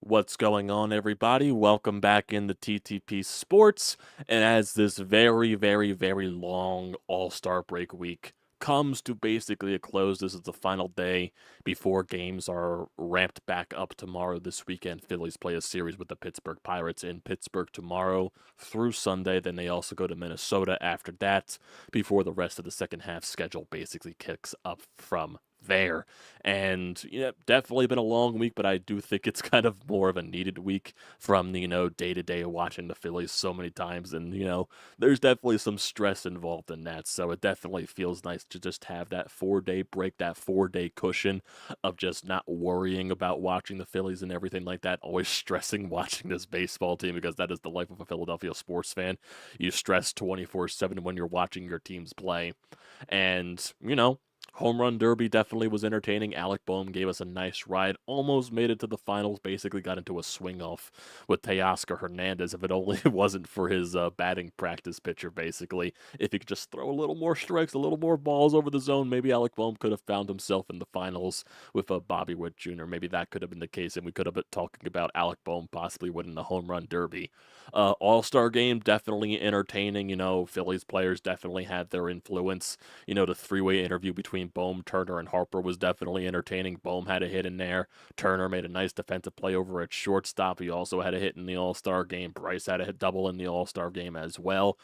What's going on, everybody? Welcome back into TTP Sports. And as this very long All-Star break week comes to basically a close, this is the final day before games are ramped back up tomorrow. This weekend, Phillies play a series with the Pittsburgh Pirates in Pittsburgh tomorrow through Sunday. Then they also go to Minnesota after that before the rest of the second half schedule basically kicks up from there. And definitely been a long week, but I do think it's kind of more of a needed week from day to day watching the Phillies so many times. And there's definitely some stress involved in that. So it definitely feels nice to just have that 4 day break, that 4 day cushion of just not worrying about watching the Phillies and everything like that. Always stressing watching this baseball team because that is the life of a Philadelphia sports fan. You stress 24/7 when you're watching your teams play. And Home Run Derby definitely was entertaining. Alec Boehm gave us a nice ride. Almost made it to the finals. Basically got into a swing off with Teoscar Hernandez. If it only wasn't for his batting practice pitcher, basically. If he could just throw a little more strikes, a little more balls over the zone, maybe Alec Boehm could have found himself in the finals with Bobby Witt Jr. Maybe that could have been the case, and we could have been talking about Alec Boehm possibly winning the Home Run Derby. All-Star game, definitely entertaining. Phillies players definitely had their influence. The three-way interview between Boehm, Turner, and Harper was definitely entertaining. Boehm had a hit in there. Turner made a nice defensive play over at shortstop. He also had a hit in the All-Star game. Bryce had a hit double in the All-Star game as well.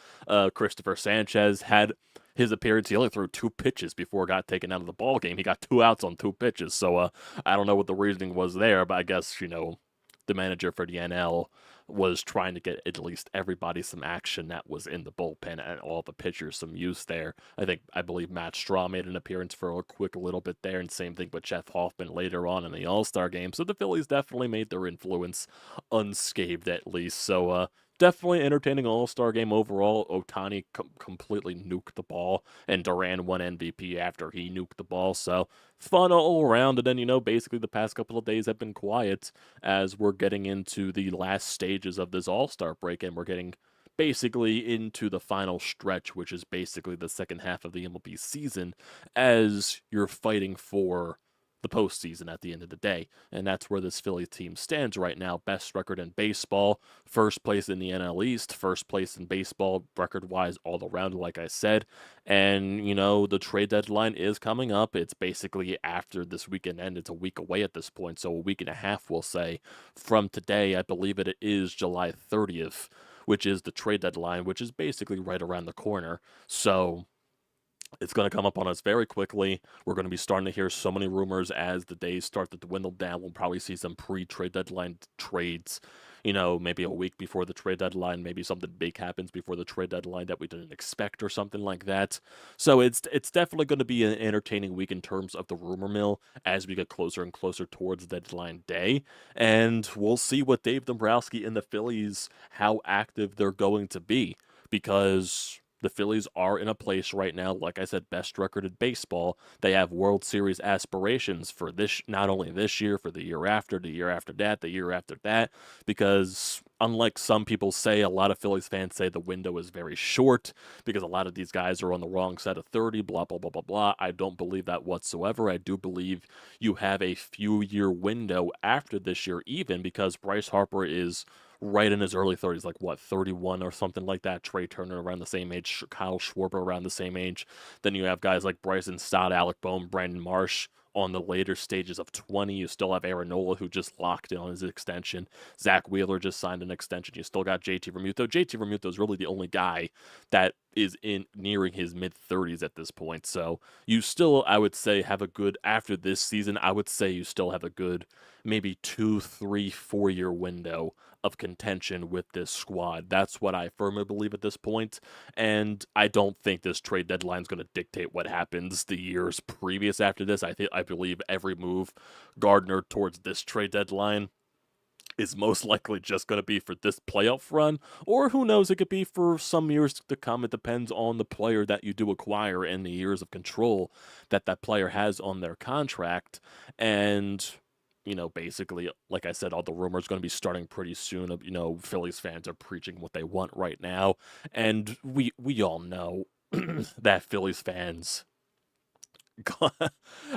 Christopher Sanchez had his appearance. He only threw 2 pitches before it got taken out of the ball game. He got 2 outs on 2 pitches. So I don't know what the reasoning was there, but I guess the manager for the NL was trying to get at least everybody some action that was in the bullpen and all the pitchers some use there. I believe Matt Straw made an appearance for a quick little bit there, and same thing with Jeff Hoffman later on in the All-Star game. So the Phillies definitely made their influence unscathed at least. So definitely entertaining All-Star game overall. Ohtani completely nuked the ball, and Duran won MVP after he nuked the ball. So fun all around. And then, basically the past couple of days have been quiet as we're getting into the last stages of this All-Star break, and we're getting basically into the final stretch, which is basically the second half of the MLB season, as you're fighting for the postseason at the end of the day. And that's where this Philly team stands right now. Best record in baseball, first place in the NL East, first place in baseball record-wise all around, like I said. And, the trade deadline is coming up. It's basically after this weekend end. It's a week away at this point, so a week and a half, we'll say, from today. I believe it is July 30th, which is the trade deadline, which is basically right around the corner. So it's going to come up on us very quickly. We're going to be starting to hear so many rumors as the days start to dwindle down. We'll probably see some pre-trade deadline trades, maybe a week before the trade deadline. Maybe something big happens before the trade deadline that we didn't expect or something like that. So it's definitely going to be an entertaining week in terms of the rumor mill as we get closer and closer towards deadline day. And we'll see what Dave Dombrowski and the Phillies, how active they're going to be, because the Phillies are in a place right now, like I said, best record in baseball. They have World Series aspirations for this, not only this year, for the year after that, the year after that, because unlike some people say, a lot of Phillies fans say the window is very short because a lot of these guys are on the wrong side of 30, blah, blah, blah, blah, blah. I don't believe that whatsoever. I do believe you have a few-year window after this year even, because Bryce Harper is right in his early 30s, like what, 31 or something like that. Trey Turner around the same age, Kyle Schwarber around the same age. Then you have guys like Bryson, Stott, Alec Boehm, Brandon Marsh on the later stages of 20. You still have Nola, who just locked in on his extension. Zach Wheeler just signed an extension. You still got JT Realmuto. JT Realmuto is really the only guy that is in nearing his mid-30s at this point. So you still, I would say, have a good, after this season, I would say you still have a good maybe 2, 3, 4 year window of contention with this squad. That's what I firmly believe at this point, and I don't think this trade deadline is going to dictate what happens the years previous after this. I believe every move Gardner towards this trade deadline is most likely just going to be for this playoff run, or who knows, it could be for some years to come. It depends on the player that you do acquire and the years of control that that player has on their contract. And basically, like I said, all the rumors going to be starting pretty soon. Of Phillies fans are preaching what they want right now, and we all know that Phillies fans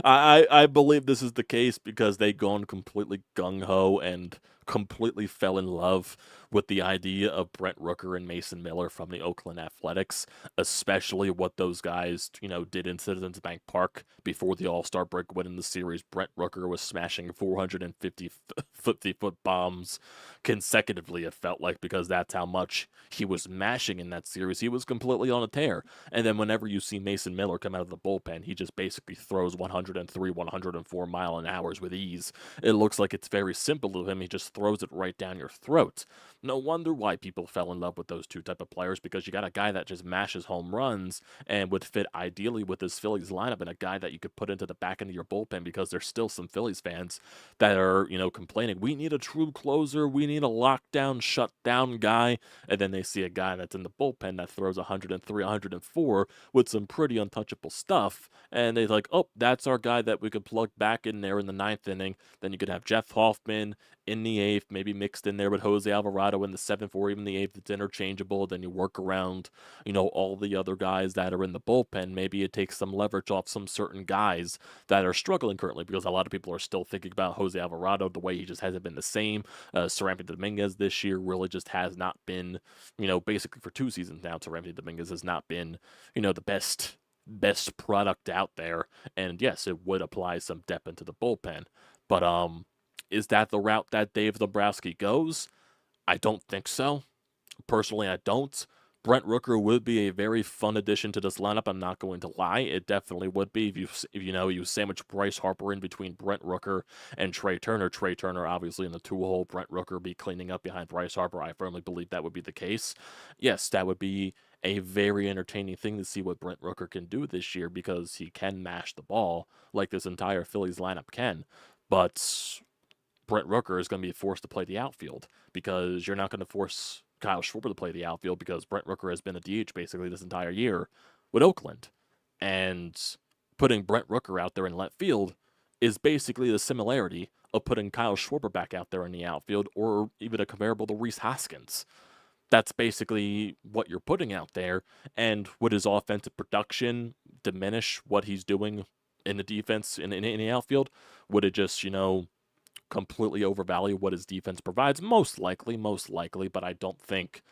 I believe this is the case because they gone completely gung ho and completely fell in love with the idea of Brent Rooker and Mason Miller from the Oakland Athletics, especially what those guys, did in Citizens Bank Park before the All-Star break win in the series. Brent Rooker was smashing 450-foot bombs consecutively, it felt like, because that's how much he was mashing in that series. He was completely on a tear. And then whenever you see Mason Miller come out of the bullpen, he just basically throws 103, 104 mile an hours with ease. It looks like it's very simple to him. He just throws it right down your throat. No wonder why people fell in love with those two type of players, because you got a guy that just mashes home runs and would fit ideally with this Phillies lineup, and a guy that you could put into the back end of your bullpen, because there's still some Phillies fans that are, complaining, we need a true closer, we need a lockdown, shutdown guy, and then they see a guy that's in the bullpen that throws 103, 104 with some pretty untouchable stuff, and they're like, oh, that's our guy that we could plug back in there in the ninth inning. Then you could have Jeff Hoffman in the eighth, maybe mixed in there with Jose Alvarado in the seventh or even the eighth. It's interchangeable. Then you work around, all the other guys that are in the bullpen. Maybe it takes some leverage off some certain guys that are struggling currently, because a lot of people are still thinking about Jose Alvarado. The way he just hasn't been the same. Seranthony Dominguez this year really just has not been, basically for 2 seasons now, Seranthony Dominguez has not been, the best product out there. And yes, it would apply some depth into the bullpen. But is that the route that Dave Dombrowski goes? I don't think so. Personally, I don't. Brent Rooker would be a very fun addition to this lineup. I'm not going to lie; it definitely would be if you sandwich Bryce Harper in between Brent Rooker and Trey Turner. Trey Turner, obviously in the 2 hole, Brent Rooker be cleaning up behind Bryce Harper. I firmly believe that would be the case. Yes, that would be a very entertaining thing to see what Brent Rooker can do this year, because he can mash the ball like this entire Phillies lineup can. But Brent Rooker is going to be forced to play the outfield, because you're not going to force Kyle Schwarber to play the outfield, because Brent Rooker has been a DH basically this entire year with Oakland. And putting Brent Rooker out there in left field is basically the similarity of putting Kyle Schwarber back out there in the outfield, or even a comparable to Rhys Hoskins. That's basically what you're putting out there. And would his offensive production diminish what he's doing in the defense in the outfield? Would it just, completely overvalue what his defense provides? Most likely, but I don't think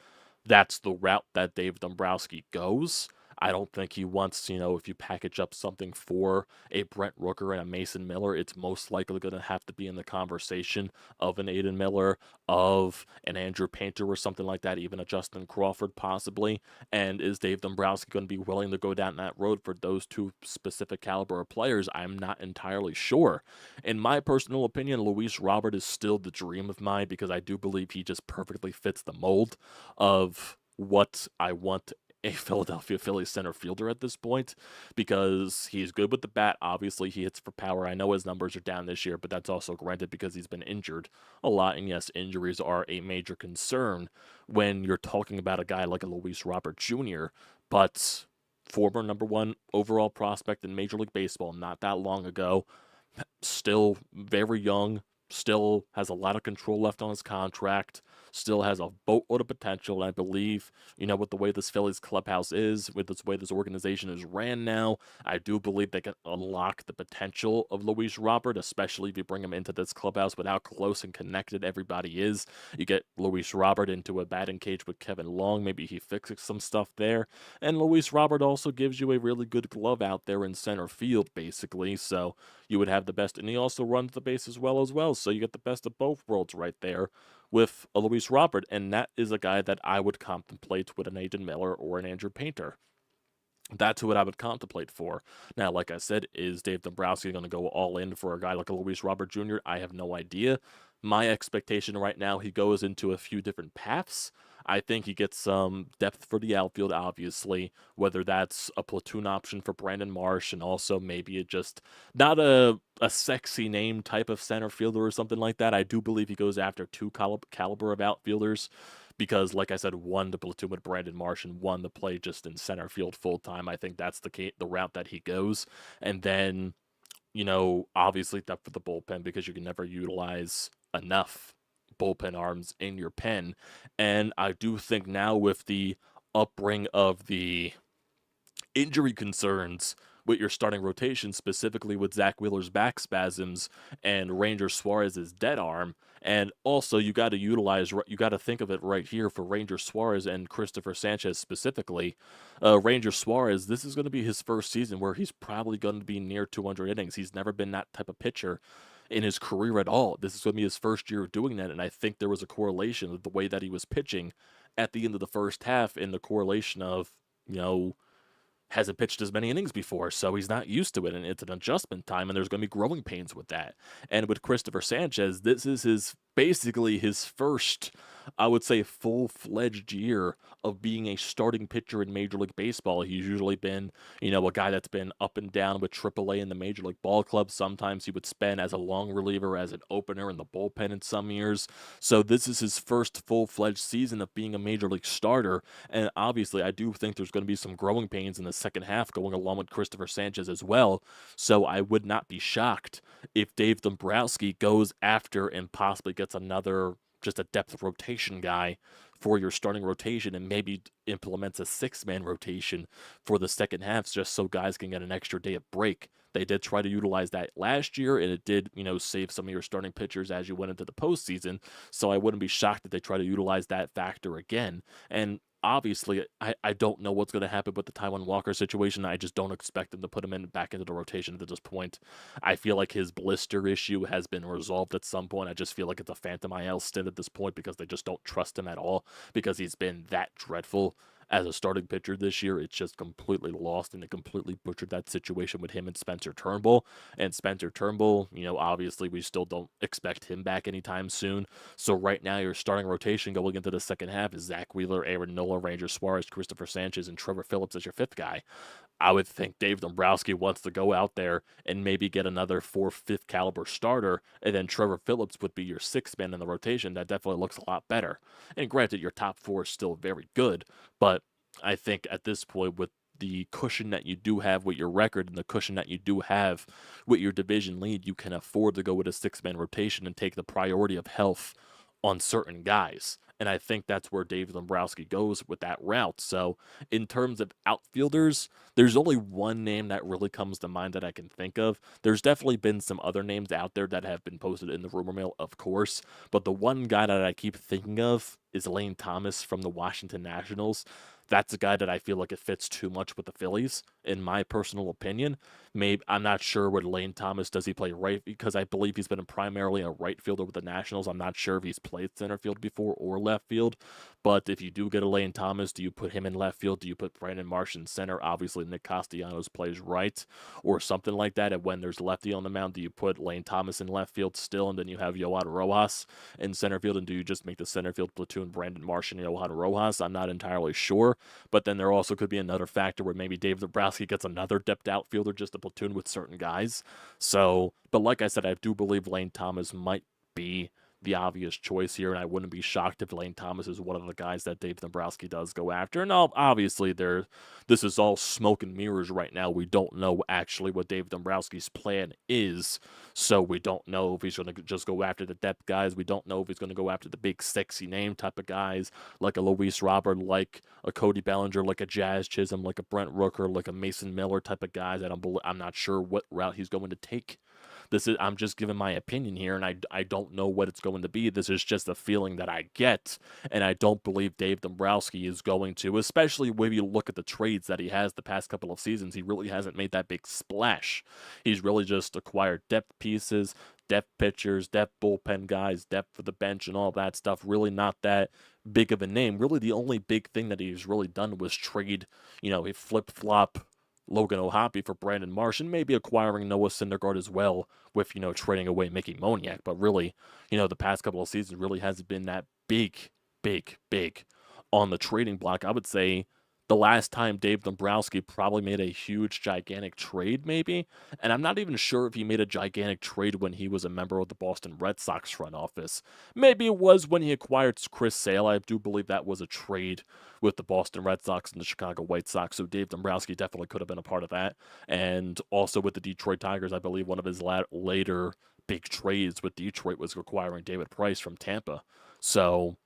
that's the route that Dave Dombrowski goes. I don't think he wants, if you package up something for a Brent Rooker and a Mason Miller, it's most likely going to have to be in the conversation of an Aiden Miller, of an Andrew Painter or something like that, even a Justin Crawford possibly. And is Dave Dombrowski going to be willing to go down that road for those two specific caliber of players? I'm not entirely sure. In my personal opinion, Luis Robert is still the dream of mine, because I do believe he just perfectly fits the mold of what I want a Philadelphia Phillies center fielder at this point, because he's good with the bat. Obviously, he hits for power. I know his numbers are down this year, but that's also granted because he's been injured a lot. And yes, injuries are a major concern when you're talking about a guy like a Luis Robert Jr., but former #1 overall prospect in Major League Baseball not that long ago, still very young, still has a lot of control left on his contract, still has a boatload of potential. And I believe, with the way this Phillies clubhouse is, with the way this organization is ran now, I do believe they can unlock the potential of Luis Robert, especially if you bring him into this clubhouse with how close and connected everybody is. You get Luis Robert into a batting cage with Kevin Long, maybe he fixes some stuff there. And Luis Robert also gives you a really good glove out there in center field, basically. So you would have the best, and he also runs the base as well. So you get the best of both worlds right there with a Luis Robert, and that is a guy that I would contemplate with an Aiden Miller or an Andrew Painter. That's what I would contemplate for. Now, like I said, is Dave Dombrowski going to go all in for a guy like a Luis Robert Jr.? I have no idea. My expectation right now, he goes into a few different paths. I think he gets some depth for the outfield, obviously, whether that's a platoon option for Brandon Marsh, and also maybe it just not a sexy name type of center fielder or something like that. I do believe he goes after two caliber of outfielders, because, like I said, one to platoon with Brandon Marsh and one to play just in center field full time. I think that's the route that he goes. And then, obviously depth for the bullpen, because you can never utilize enough bullpen arms in your pen. And I do think now, with the upbring of the injury concerns with your starting rotation, specifically with Zach Wheeler's back spasms and Ranger Suarez's dead arm. And also, you got to think of it right here for Ranger Suarez and Christopher Sanchez specifically. Ranger Suarez, this is going to be his first season where he's probably going to be near 200 innings. He's never been that type of pitcher in his career at all. This is going to be his first year of doing that, and I think there was a correlation with the way that he was pitching at the end of the first half in the correlation of, you know, hasn't pitched as many innings before, so he's not used to it, and it's an adjustment time, and there's going to be growing pains with that. And with Christopher Sanchez, this is basically his first, I would say, full-fledged year of being a starting pitcher in Major League Baseball. He's usually been, a guy that's been up and down with AAA in the Major League Ball Club. Sometimes he would spend as a long reliever, as an opener in the bullpen in some years. So this is his first full-fledged season of being a Major League starter, and obviously I do think there's going to be some growing pains in the second half going along with Christopher Sanchez as well. So I would not be shocked if Dave Dombrowski goes after and possibly gets another just a depth rotation guy for your starting rotation and maybe implements a six-man rotation for the second half just so guys can get an extra day of break. They did try to utilize that last year, and it did, save some of your starting pitchers as you went into the postseason. So I wouldn't be shocked if they try to utilize that factor again. And obviously, I don't know what's going to happen with the Taiwan Walker situation. I just don't expect them to put him back into the rotation at this point. I feel like his blister issue has been resolved at some point. I just feel like it's a phantom IL stint at this point because they just don't trust him at all because he's been that dreadful as a starting pitcher this year. It's just completely lost, and it completely butchered that situation with him and Spencer Turnbull. And Spencer Turnbull, obviously we still don't expect him back anytime soon. So right now your starting rotation going into the second half is Zack Wheeler, Aaron Nola, Ranger Suarez, Christopher Sanchez, and Trevor Phillips as your fifth guy. I would think Dave Dombrowski wants to go out there and maybe get another fourth, fifth caliber starter, and then Trevor Phillips would be your sixth man in the rotation. That definitely looks a lot better. And granted, your top four is still very good, but I think at this point, with the cushion that you do have with your record and the cushion that you do have with your division lead, you can afford to go with a six-man rotation and take the priority of health on certain guys. And I think that's where Dave Dombrowski goes with that route. So in terms of outfielders, there's only one name that really comes to mind that I can think of. There's definitely been some other names out there that have been posted in the rumor mill, of course. But the one guy that I keep thinking of is Lane Thomas from the Washington Nationals. That's a guy that I feel like it fits too much with the Phillies, in my personal opinion. Maybe I'm not sure what Lane Thomas does. He play right because I believe he's been primarily a right fielder with the Nationals. I'm not sure if he's played center field before or left field. But if you do get a Lane Thomas, do you put him in left field? Do you put Brandon Marsh in center? Obviously, Nick Castellanos plays right or something like that. And when there's lefty on the mound, do you put Lane Thomas in left field still, and then you have Yohan Rojas in center field? And do you just make the center field platoon Brandon Marsh and Yohan Rojas? I'm not entirely sure. But then there also could be another factor where maybe Dave Dombrowski gets another depth outfielder just to platoon with certain guys. So, but like I said, I do believe Lane Thomas might be the obvious choice here, and I wouldn't be shocked if Lane Thomas is one of the guys that Dave Dombrowski does go after. And obviously, this is all smoke and mirrors right now. We don't know actually what Dave Dombrowski's plan is, so we don't know if he's going to just go after the depth guys. We don't know if he's going to go after the big, sexy name type of guys, like a Luis Robert, like a Cody Bellinger, like a Jazz Chisholm, like a Brent Rooker, like a Mason Miller type of guys. I'm not sure what route he's going to take. I'm just giving my opinion here, and I don't know what it's going to be. This is just a feeling that I get, and I don't believe Dave Dombrowski is going to, especially when you look at the trades that he has the past couple of seasons. He really hasn't made that big splash. He's really just acquired depth pieces, depth pitchers, depth bullpen guys, depth for the bench, and all that stuff. Really not that big of a name. Really, the only big thing that he's really done was trade, a flip-flop Logan O'Hoppe for Brandon Marsh, and maybe acquiring Noah Syndergaard as well with, trading away Mickey Moniak. But really, the past couple of seasons really hasn't been that big, big, big on the trading block. I would say the last time Dave Dombrowski probably made a huge, gigantic trade, maybe. And I'm not even sure if he made a gigantic trade when he was a member of the Boston Red Sox front office. Maybe it was when he acquired Chris Sale. I do believe that was a trade with the Boston Red Sox and the Chicago White Sox. So Dave Dombrowski definitely could have been a part of that. And also with the Detroit Tigers, I believe one of his later big trades with Detroit was acquiring David Price from Tampa. So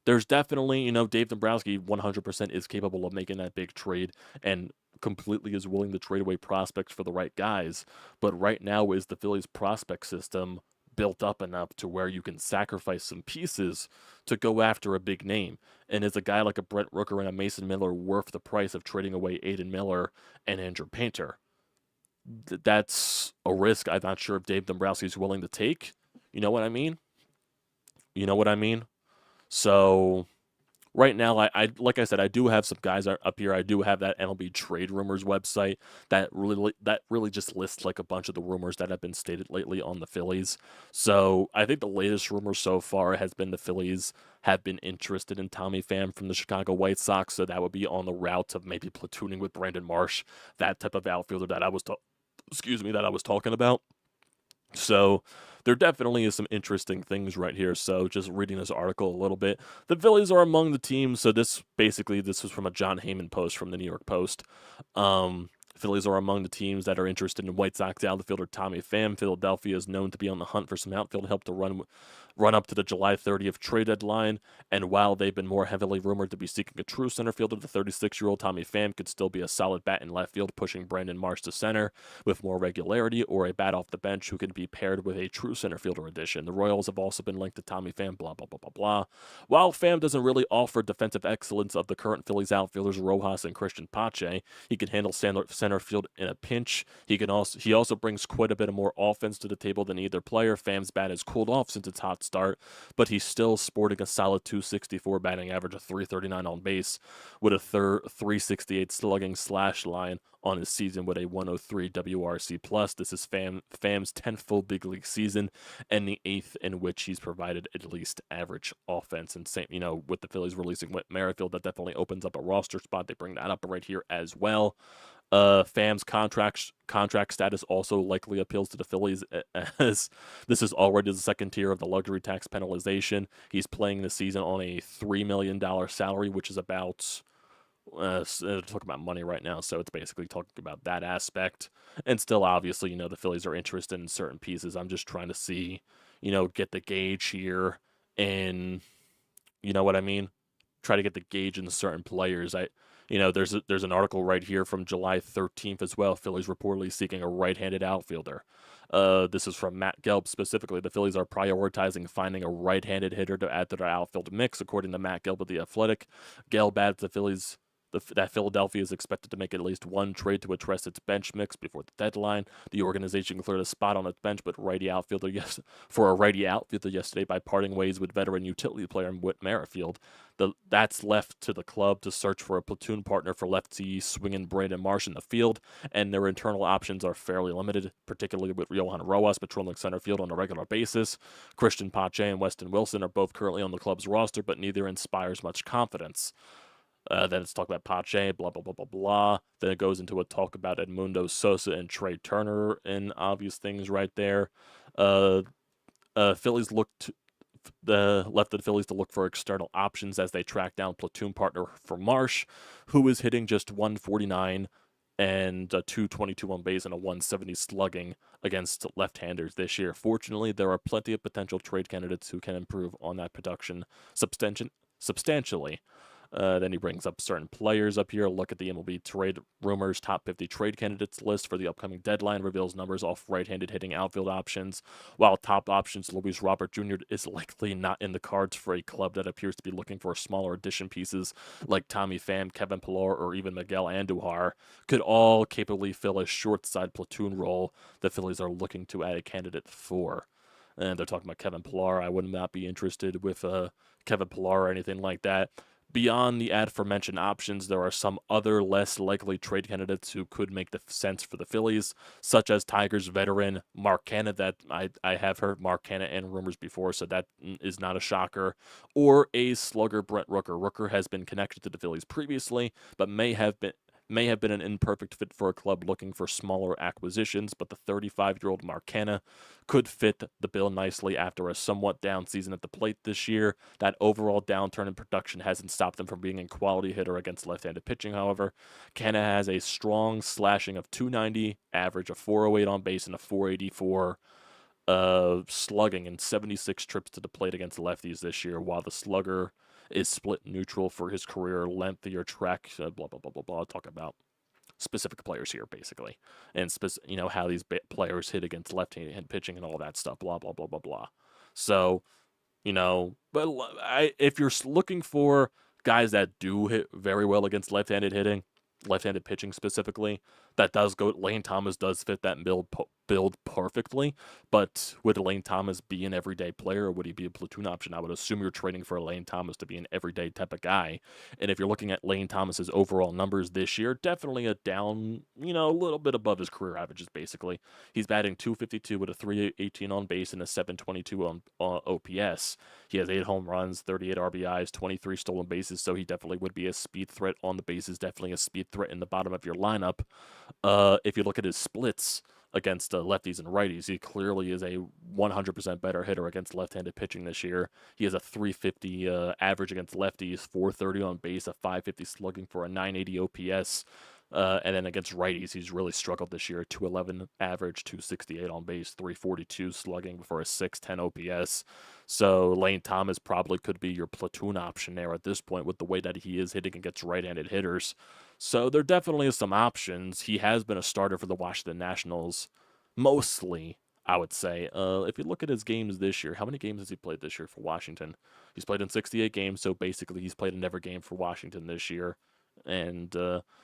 there's definitely, Dave Dombrowski 100% is capable of making that big trade and completely is willing to trade away prospects for the right guys. But right now, is the Phillies prospect system built up enough to where you can sacrifice some pieces to go after a big name? And is a guy like a Brent Rooker and a Mason Miller worth the price of trading away Aiden Miller and Andrew Painter? That's a risk I'm not sure if Dave Dombrowski's willing to take. You know what I mean? You know what I mean? So right now, I like I said, I do have some guys up here. I do have that MLB Trade Rumors website that really just lists like a bunch of the rumors that have been stated lately on the Phillies. So I think the latest rumor so far has been the Phillies have been interested in Tommy Pham from the Chicago White Sox. So that would be on the route of maybe platooning with Brandon Marsh, that type of outfielder that I was talking about. So there definitely is some interesting things right here. So just reading this article a little bit, the Phillies are among the teams. So this was from a John Heyman post from the New York Post. Phillies are among the teams that are interested in White Sox outfielder Tommy Pham. Philadelphia is known to be on the hunt for some outfield help to run up to the July 30th trade deadline. And while they've been more heavily rumored to be seeking a true center fielder, the 36-year-old Tommy Pham could still be a solid bat in left field, pushing Brandon Marsh to center with more regularity, or a bat off the bench who could be paired with a true center fielder addition. The Royals have also been linked to Tommy Pham, blah, blah, blah, blah, blah. While Pham doesn't really offer defensive excellence of the current Phillies outfielders Rojas and Christian Pache, he can handle center field in a pinch. He also brings quite a bit of more offense to the table than either player. Pham's bat has cooled off since its hot start, but he's still sporting a solid 264 batting average, a 339 on base, with a 368 slugging slash line on his season with a 103 WRC plus. This is Pham's 10th full big league season and the 8th in which he's provided at least average offense. And same, with the Phillies releasing Whit Merrifield, that definitely opens up a roster spot. They bring that up right here as well. Pham's contract status also likely appeals to the Phillies, as this is already the second tier of the luxury tax penalization. He's playing this season on a $3 million salary, which is about talk about money right now, so it's basically talking about that aspect. And still, obviously, the Phillies are interested in certain pieces. I'm just trying to see, get the gauge here, and you know what I mean. Try to get the gauge in certain players. There's an article right here from July 13th as well. Phillies reportedly seeking a right-handed outfielder. This is from Matt Gelb specifically. The Phillies are prioritizing finding a right-handed hitter to add to their outfield mix, according to Matt Gelb of The Athletic. Gelb adds the Phillies that Philadelphia is expected to make at least one trade to address its bench mix before the deadline. The organization cleared a spot on its bench, for a righty outfielder yesterday by parting ways with veteran utility player Whit Merrifield. That's left to the club to search for a platoon partner for lefty swinging Brandon Marsh in the field, and their internal options are fairly limited, particularly with Johan Rojas patrolling center field on a regular basis. Christian Pache and Weston Wilson are both currently on the club's roster, but neither inspires much confidence. Then it's talk about Pache, blah, blah, blah, blah, blah. Then it goes into a talk about Edmundo Sosa and Trey Turner and obvious things right there. Phillies left the Phillies to look for external options as they track down platoon partner for Marsh, who is hitting just 149 and a 222 on base and a 170 slugging against left-handers this year. Fortunately, there are plenty of potential trade candidates who can improve on that production substantially. Then he brings up certain players up here. Look at the MLB Trade Rumors Top 50 Trade Candidates list for the upcoming deadline. Reveals numbers off right-handed hitting outfield options. While top options Luis Robert Jr. is likely not in the cards for a club that appears to be looking for smaller addition pieces like Tommy Pham, Kevin Pillar, or even Miguel Andujar, could all capably fill a short side platoon role the Phillies are looking to add a candidate for. And they're talking about Kevin Pillar. I would not be interested with Kevin Pillar or anything like that. Beyond the aforementioned options, there are some other less likely trade candidates who could make the sense for the Phillies, such as Tigers veteran Mark Canha, that I have heard Mark Canha and rumors before, so that is not a shocker, or A's slugger Brent Rooker. Rooker has been connected to the Phillies previously, but may have been an imperfect fit for a club looking for smaller acquisitions, but the 35-year-old Mark Canha could fit the bill nicely after a somewhat down season at the plate this year. That overall downturn in production hasn't stopped them from being a quality hitter against left-handed pitching, however. Canha has a strong slashing of 290, average of 408 on base, and a 484 slugging, and 76 trips to the plate against lefties this year, while the slugger is split neutral for his career, lengthier track, blah, blah, blah, blah, blah, talk about specific players here, basically, and how these players hit against left-handed pitching and all that stuff. Blah blah blah blah blah. So but if you're looking for guys that do hit very well against left-handed hitting, left-handed pitching specifically, that does go. Lane Thomas does fit that build perfectly. But would Lane Thomas be an everyday player, or would he be a platoon option? I would assume you're trading for Lane Thomas to be an everyday type of guy. And if you're looking at Lane Thomas's overall numbers this year, definitely a down, a little bit above his career averages. Basically, he's batting .252 with a .318 on base and a .722 on OPS. He has 8 home runs, 38 RBIs, 23 stolen bases, so he definitely would be a speed threat on the bases, definitely a speed threat in the bottom of your lineup. If you look at his splits against lefties and righties, he clearly is a 100% better hitter against left-handed pitching this year. He has a .350 average against lefties, .430 on base, a .550 slugging for a .980 OPS. And then against righties, he's really struggled this year. .211 average, .268 on base, .342 slugging for a .610 OPS. So Lane Thomas probably could be your platoon option there at this point with the way that he is hitting against right-handed hitters. So there definitely is some options. He has been a starter for the Washington Nationals, mostly, I would say. If you look at his games this year, how many games has he played this year for Washington? He's played in 68 games, so basically he's played in every game for Washington this year. And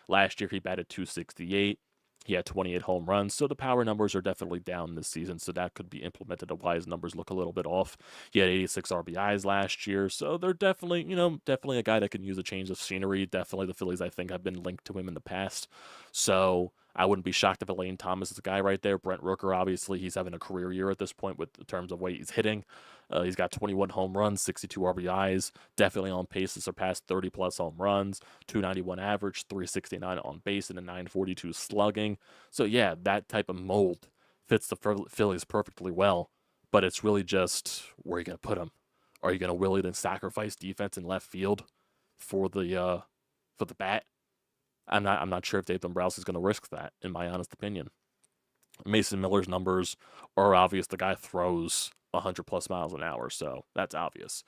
last year he batted .268. He had 28 home runs, so the power numbers are definitely down this season, so that could be implemented of why his numbers look a little bit off. He had 86 RBIs last year, so they're definitely, definitely a guy that can use a change of scenery. Definitely the Phillies, I think, have been linked to him in the past, so I wouldn't be shocked if Lane Thomas is a guy right there. Brent Rooker, obviously, he's having a career year at this point with in terms of way he's hitting. He's got 21 home runs, 62 RBIs, definitely on pace to surpass 30-plus home runs, 291 average, 369 on base, and a 942 slugging. So, yeah, that type of mold fits the Phillies perfectly well, but it's really just where are you going to put him? Are you going to willing to sacrifice defense in left field for the bat? I'm not sure if Dave Dombrowski is going to risk that, in my honest opinion. Mason Miller's numbers are obvious. The guy throws 100-plus miles an hour, so that's obvious.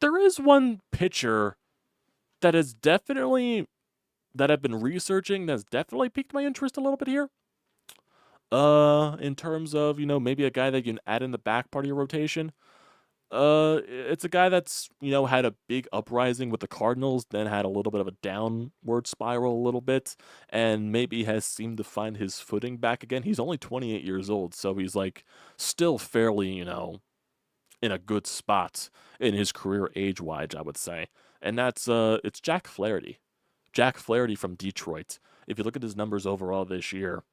There is one pitcher that is definitely, that I've been researching, that's definitely piqued my interest a little bit here. In terms of, maybe a guy that you can add in the back part of your rotation. It's a guy that's, had a big uprising with the Cardinals, then had a little bit of a downward spiral a little bit, and maybe has seemed to find his footing back again. He's only 28 years old, so he's, still fairly, in a good spot in his career age-wise, I would say. And that's, it's Jack Flaherty. Jack Flaherty from Detroit. If you look at his numbers overall this year,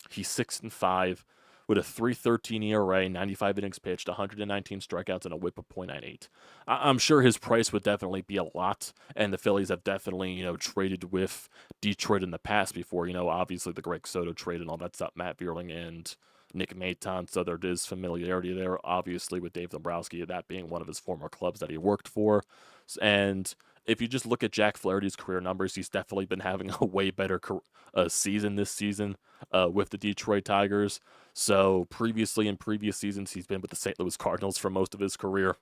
he's 6-5 with a 3.13 ERA, 95 innings pitched, 119 strikeouts, and a WHIP of .98. I'm sure his price would definitely be a lot, and the Phillies have definitely, traded with Detroit in the past before, obviously the Greg Soto trade and all that stuff, Matt Vierling and Nick Maton, so there is familiarity there, obviously, with Dave Dombrowski, that being one of his former clubs that he worked for. And if you just look at Jack Flaherty's career numbers, he's definitely been having a way better season this season with the Detroit Tigers. So previously in previous seasons, he's been with the St. Louis Cardinals for most of his career.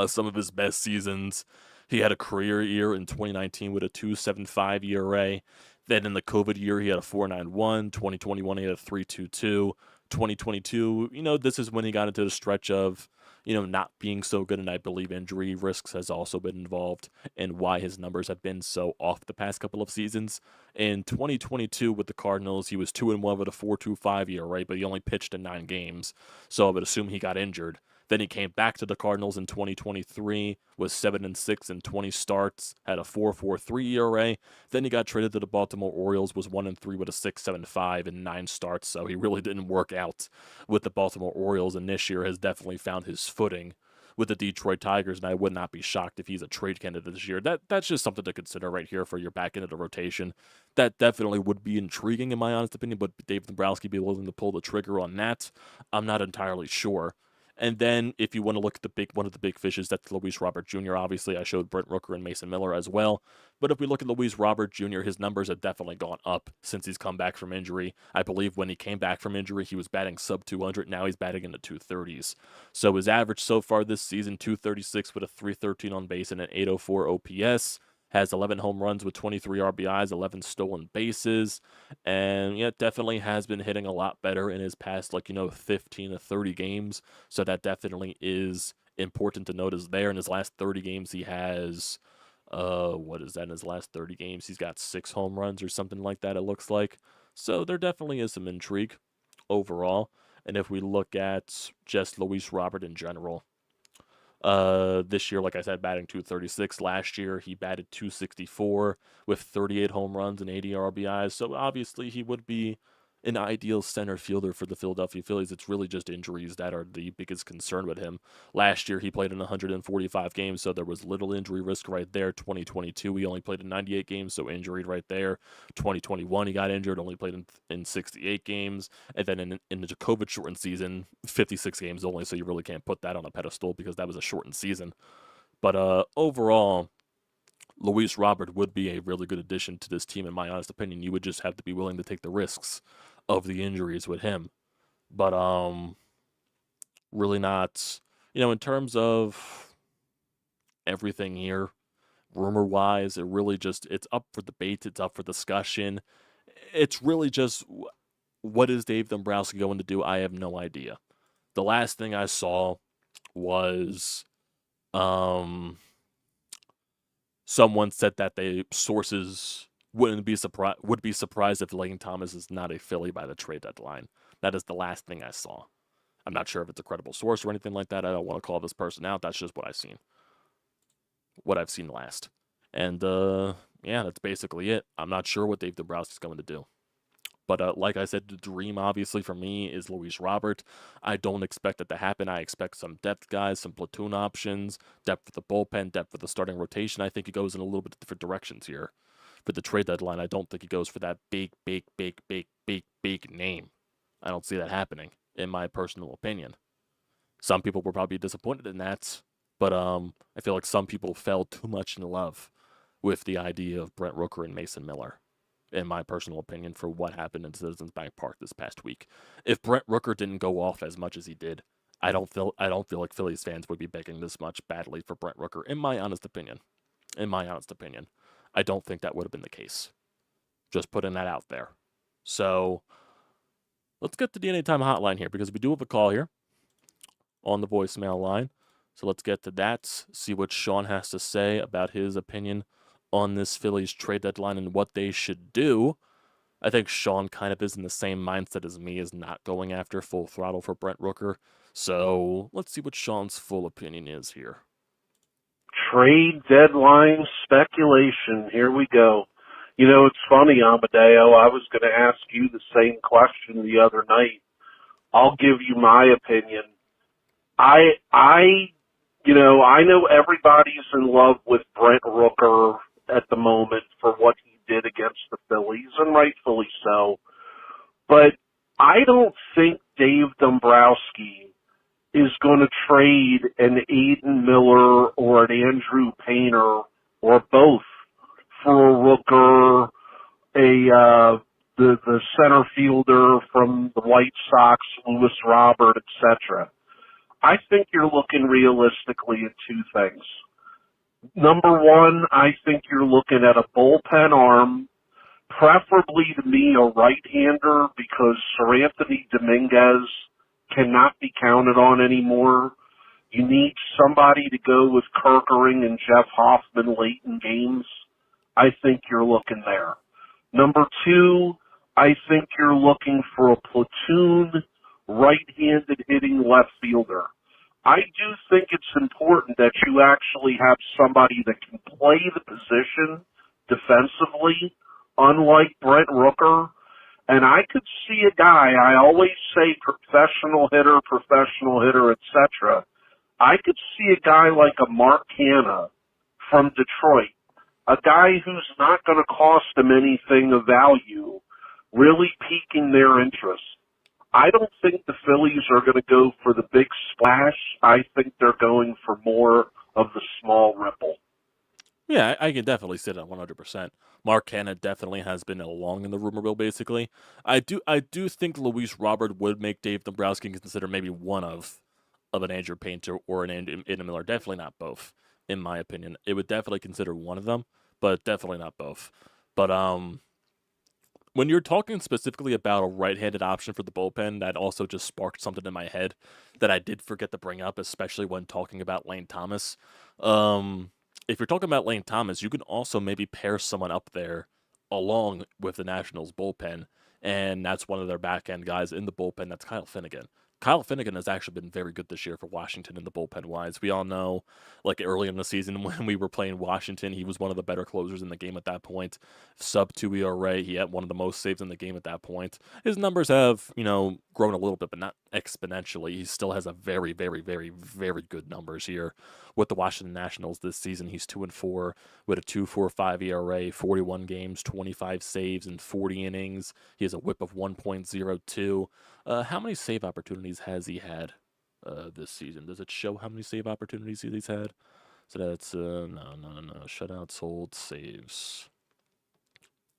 Some of his best seasons, he had a career year in 2019 with a 2.75 ERA. Then in the COVID year, he had a 4.91. 2021, he had a 3.22. 2022, this is when he got into the stretch of, not being so good, and I believe injury risks has also been involved in why his numbers have been so off the past couple of seasons. In 2022 with the Cardinals, he was 2-1 with a 4.25 ERA, but he only pitched in 9 games, so I would assume he got injured. Then he came back to the Cardinals in 2023, was 7-6 in 20 starts, had a 4.43 ERA. Then he got traded to the Baltimore Orioles, was 1-3 with a 6.75 in 9 starts, so he really didn't work out with the Baltimore Orioles, and this year has definitely found his footing with the Detroit Tigers, and I would not be shocked if he's a trade candidate this year. That's just something to consider right here for your back end of the rotation. That definitely would be intriguing in my honest opinion, but Dave Dombrowski be willing to pull the trigger on that? I'm not entirely sure. And then if you want to look at one of the big fishes, that's Luis Robert Jr. Obviously, I showed Brent Rooker and Mason Miller as well. But if we look at Luis Robert Jr., his numbers have definitely gone up since he's come back from injury. I believe when he came back from injury, he was batting sub 200. Now he's batting in the 230s. So his average so far this season, 236 with a 313 on base and an 804 OPS. has 11 home runs with 23 RBIs, 11 stolen bases, and yeah, definitely has been hitting a lot better in his past, 15 to 30 games. So that definitely is important to notice there. In his last 30 games, he has, what is that? In his last 30 games, he's got 6 home runs or something like that, it looks like. So there definitely is some intrigue overall. And if we look at just Luis Robert in general, this year, like I said, batting 236. Last year, he batted 264 with 38 home runs and 80 RBIs. So obviously, he would be an ideal center fielder for the Philadelphia Phillies. It's really just injuries that are the biggest concern with him. Last year, he played in 145 games, so there was little injury risk right there. 2022, he only played in 98 games, so injury right there. 2021, he got injured, only played in 68 games. And then in the COVID shortened season, 56 games only, so you really can't put that on a pedestal because that was a shortened season. But overall, Luis Robert would be a really good addition to this team, in my honest opinion. You would just have to be willing to take the risks of the injuries with him. But really not, in terms of everything here, rumor wise, it's up for debate, it's up for discussion. It's really just, what is Dave Dombrowski going to do? I have no idea. The last thing I saw was someone said that sources would be surprised if Lane Thomas is not a Philly by the trade deadline. That is the last thing I saw. I'm not sure if it's a credible source or anything like that. I don't want to call this person out. That's just what I've seen. What I've seen last. And yeah, that's basically it. I'm not sure what Dave Dombrowski's going to do. But like I said, the dream, obviously, for me is Luis Robert. I don't expect it to happen. I expect some depth guys, some platoon options, depth for the bullpen, depth for the starting rotation. I think he goes in a little bit different directions here. For the trade deadline, I don't think he goes for that big name. I don't see that happening, in my personal opinion. Some people were probably disappointed in that, but I feel like some people fell too much in love with the idea of Brent Rooker and Mason Miller, in my personal opinion, for what happened in Citizens Bank Park this past week. If Brent Rooker didn't go off as much as he did, I don't feel like Phillies fans would be begging this much badly for Brent Rooker, in my honest opinion. I don't think that would have been the case. Just putting that out there. So let's get to the Anytime Hotline here, because we do have a call here on the voicemail line. So let's get to that, see what Sean has to say about his opinion on this Phillies trade deadline and what they should do. I think Sean kind of is in the same mindset as me, is not going after full throttle for Brent Rooker. So let's see what Sean's full opinion is here. Trade deadline speculation. Here we go. You know, it's funny, Amadeo. I was going to ask you the same question the other night. I'll give you my opinion. I know everybody's in love with Brent Rooker at the moment for what he did against the Phillies, and rightfully so. But I don't think Dave Dombrowski is going to trade an Aiden Miller or an Andrew Painter or both for a Rooker, the center fielder from the White Sox, Luis Robert, etc. I think you're looking realistically at two things. Number one, I think you're looking at a bullpen arm, preferably to me a right-hander, because Sir Anthony Dominguez cannot be counted on anymore. You need somebody to go with Kerkering and Jeff Hoffman late in games. I think you're looking there. Number two, I think you're looking for a platoon right-handed hitting left fielder. I do think it's important that you actually have somebody that can play the position defensively, unlike Brent Rooker. And I could see a guy, I always say professional hitter, etc. I could see a guy like a Mark Hanna from Detroit, a guy who's not going to cost them anything of value, really piquing their interest. I don't think the Phillies are going to go for the big splash. I think they're going for more of the small ripple. Yeah, I can definitely say that 100%. Mark Hanna definitely has been along in the rumor mill, basically. I do think Luis Robert would make Dave Dombrowski consider maybe one of an Andrew Painter or an Aiden Miller. Definitely not both, in my opinion. It would definitely consider one of them. but definitely not both. But when you're talking specifically about a right-handed option for the bullpen, that also just sparked something in my head that I did forget to bring up, especially when talking about Lane Thomas. Um, if you're talking about Lane Thomas, you can also maybe pair someone up there along with the Nationals bullpen, and that's one of their back-end guys in the bullpen. That's Kyle Finnegan. Kyle Finnegan has actually been very good this year for Washington in the bullpen wise. We all know, like early in the season when we were playing Washington, he was one of the better closers in the game at that point. Sub 2 ERA. He had one of the most saves in the game at that point. His numbers have, grown a little bit, but not exponentially. He still has a very, very, very, very good numbers here with the Washington Nationals this season. He's 2-4 with a 2.45 ERA, 41 games, 25 saves, and 40 innings. He has a WHIP of 1.02. How many save opportunities has he had this season? Does it show how many save opportunities he's had? So that's no. Shutouts, hold, saves.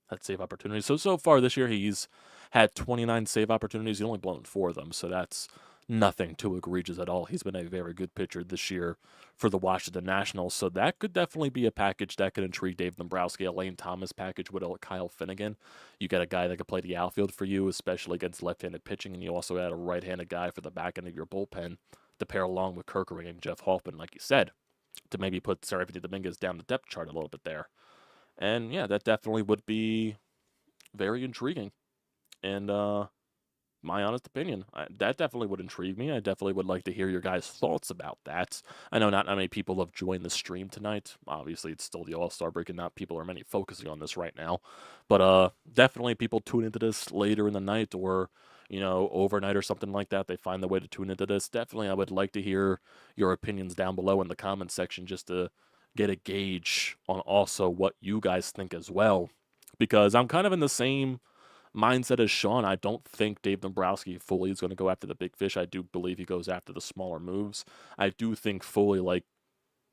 That's save opportunities. So far this year he's had 29 save opportunities. He's only blown 4 of them, so that's nothing too egregious at all. He's been a very good pitcher this year for the Washington Nationals, so that could definitely be a package that could intrigue Dave Dombrowski. A Lane Thomas package with Kyle Finnegan. You got a guy that could play the outfield for you, especially against left-handed pitching, and you also had a right-handed guy for the back end of your bullpen to pair along with Kerkering and Jeff Hoffman, like you said, to maybe put Serafini Dominguez down the depth chart a little bit there. And yeah, that definitely would be very intriguing. And my honest opinion, that definitely would intrigue me. I definitely would like to hear your guys' thoughts about that. I know not many people have joined the stream tonight. Obviously, it's still the All-Star break, and not people are many focusing on this right now. But definitely people tune into this later in the night or overnight or something like that. They find the way to tune into this. Definitely, I would like to hear your opinions down below in the comment section just to get a gauge on also what you guys think as well. Because I'm kind of in the same mindset as Sean. I don't think Dave Dombrowski fully is going to go after the big fish. I do believe he goes after the smaller moves. I do think fully, like,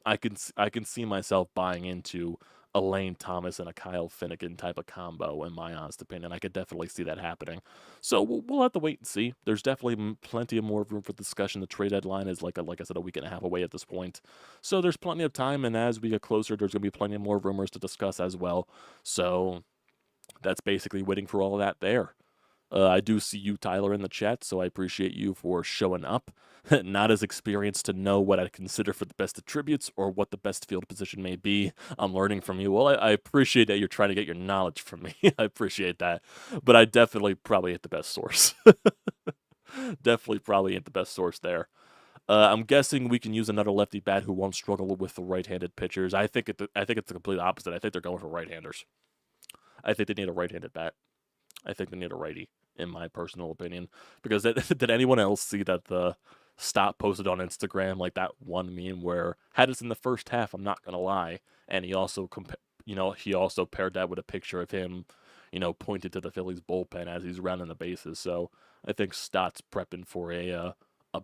I can see myself buying into a Lane Thomas and a Kyle Finnegan type of combo, in my honest opinion. I could definitely see that happening. So we'll have to wait and see. There's definitely plenty of more room for discussion. The trade deadline is like I said, a week and a half away at this point. So there's plenty of time, and as we get closer, there's going to be plenty more rumors to discuss as well. So that's basically waiting for all of that there. I do see you, Tyler, in the chat, so I appreciate you for showing up. Not as experienced to know what I consider for the best attributes or what the best field position may be. I'm learning from you. Well, I appreciate that you're trying to get your knowledge from me. I appreciate that. But I definitely probably ain't the best source. Definitely probably ain't the best source there. I'm guessing we can use another lefty bat who won't struggle with the right-handed pitchers. I think it's the complete opposite. I think they're going for right-handers. I think they need a right-handed bat. I think they need a righty, in my personal opinion. Because did anyone else see that the Stott posted on Instagram, like that one meme where had us in the first half? I'm not gonna lie, and he also he also paired that with a picture of him, pointed to the Phillies bullpen as he's rounding the bases. So I think Stott's prepping for a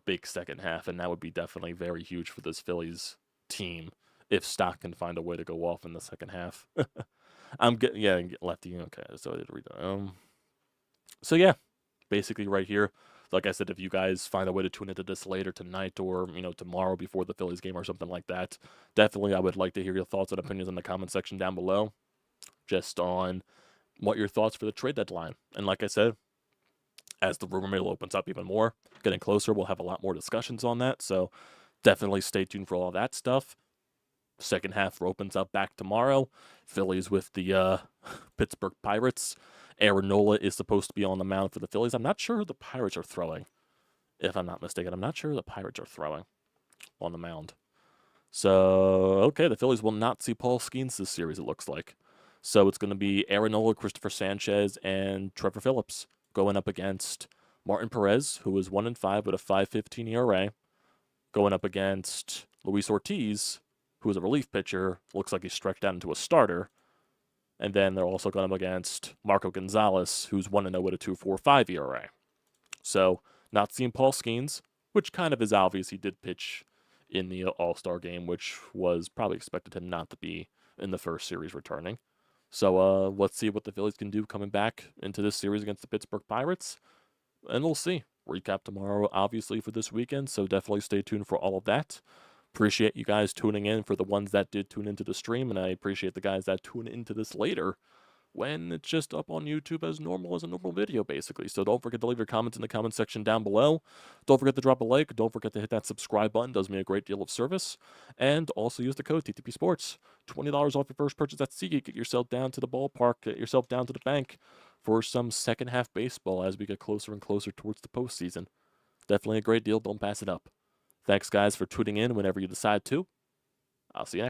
big second half, and that would be definitely very huge for this Phillies team if Stott can find a way to go off in the second half. I'm getting lefty. Okay, so I did read that. So yeah, basically right here. Like I said, if you guys find a way to tune into this later tonight or tomorrow before the Phillies game or something like that, definitely I would like to hear your thoughts and opinions in the comment section down below, just on what your thoughts for the trade deadline. And like I said, as the rumor mill opens up even more, getting closer, we'll have a lot more discussions on that. So definitely stay tuned for all that stuff. Second half opens up back tomorrow. Phillies with the Pittsburgh Pirates. Aaron Nola is supposed to be on the mound for the Phillies. I'm not sure who the Pirates are throwing, if I'm not mistaken. I'm not sure who the Pirates are throwing on the mound. So, okay, the Phillies will not see Paul Skeens this series, it looks like. So it's going to be Aaron Nola, Christopher Sanchez, and Trevor Phillips going up against Martin Perez, who is 1-5 with a 5.15 ERA, going up against Luis Ortiz, who is a relief pitcher, looks like he's stretched out into a starter. And then they're also going up against Marco Gonzalez, who's 1-0 with a 2.45 ERA. So, not seeing Paul Skeens, which kind of is obvious. He did pitch in the All-Star game, which was probably expected him not to be in the first series returning. So, let's see what the Phillies can do coming back into this series against the Pittsburgh Pirates. And we'll see. Recap tomorrow, obviously, for this weekend, so definitely stay tuned for all of that. Appreciate you guys tuning in for the ones that did tune into the stream, and I appreciate the guys that tune into this later when it's just up on YouTube as normal as a normal video, basically. So don't forget to leave your comments in the comment section down below. Don't forget to drop a like. Don't forget to hit that subscribe button. Does me a great deal of service. And also use the code TTPSPORTS. $20 off your first purchase at SEATGEEK. Get yourself down to the ballpark. Get yourself down to the bank for some second half baseball as we get closer and closer towards the postseason. Definitely a great deal. Don't pass it up. Thanks, guys, for tuning in whenever you decide to. I'll see you next time.